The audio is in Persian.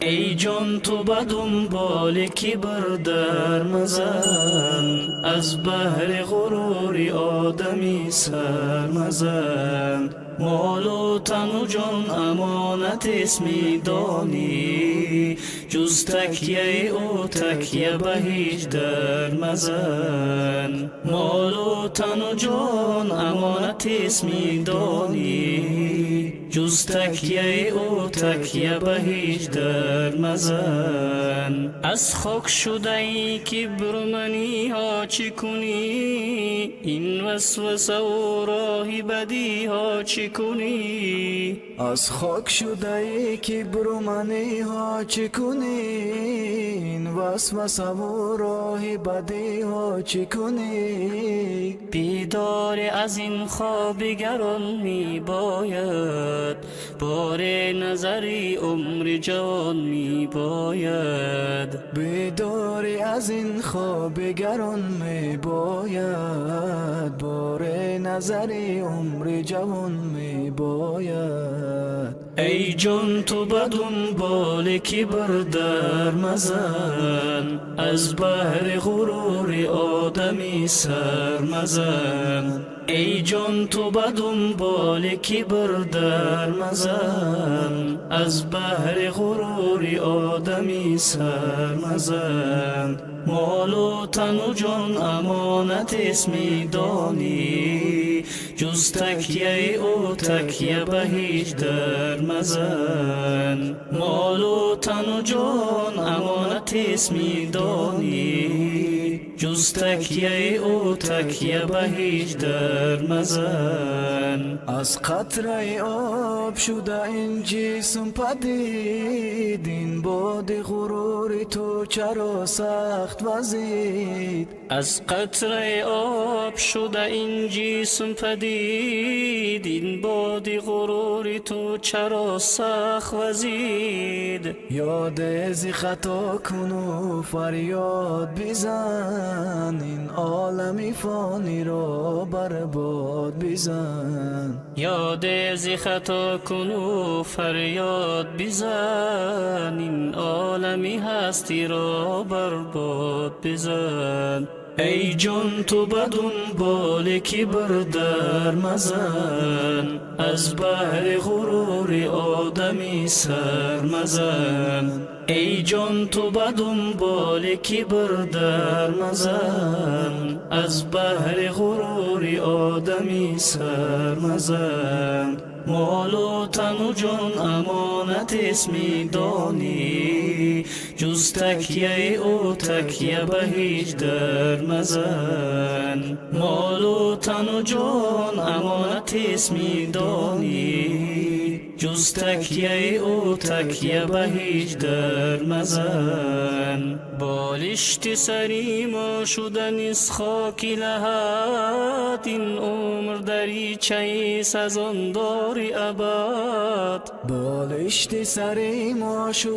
ای جان تو به دنبال کبر در مزن، از بهر غرور آدمی سر مزن. مال و تن و جان امانت است میدانی، جز تکیه او تکیه به هیچ در مزن. مال و تن و جان امانت است میدانی، جز تکیه او تکیه به هیچ در مزن. از خاک شده ای کبر منی ها چی کنی، این وسوسه و راه بدی ها چی کنی. از خاک شده ای کبر منی ها چی کنی، این وسوسه و راه بدی ها چی کنی. بیدار از این خواب گران می باید، بار نظری عمر جوان می باید. بیداری از این خواب گران می باید، بار نظری عمر جوان می باید. ای جان تو به دنبال کبر در مزن، از بهر غرور آدمی سر مزن. ای جان تو به دنبال کبر در مزن، از بهر غرور آدمی سر مزن. مال و تن و جان امانت است میدانی، جز تکیه او تکیه به هیچ در مزن. مال و تن و جان امانت است میدانی، جز تکیه او تکیه به هیچ در مزن. از قطره آب شده این جسم پدید، این باد غرور تو چرا سخت وزید. از قطره آب شده این جسم پدید، این باد غرور تو چرا سخت وزید. یاد از خطا کن و فریاد بزن، این عالم فانی را برباد بزن. یاد از خطا کن و فریاد بزن، این عالمی هستی را برباد بزن. ای جان تو به دنبال کبر در مزن، از بهر غرور آدمی سر مزن. ای جان تو به دنبال کبر در مزن، از بهر غرور آدمی سر مزن. مال و تن و جان امانت است میدانی، جز تکیه او تکیه به هیچ در مزن. مال و تن و جان امانت است میدانی، جز تکیه او تکیه به هیچ در مزن. بالشت سری ما شدن از خاک لحد، این عمر دریچه سزاندار ابد. بالشت سری ما شد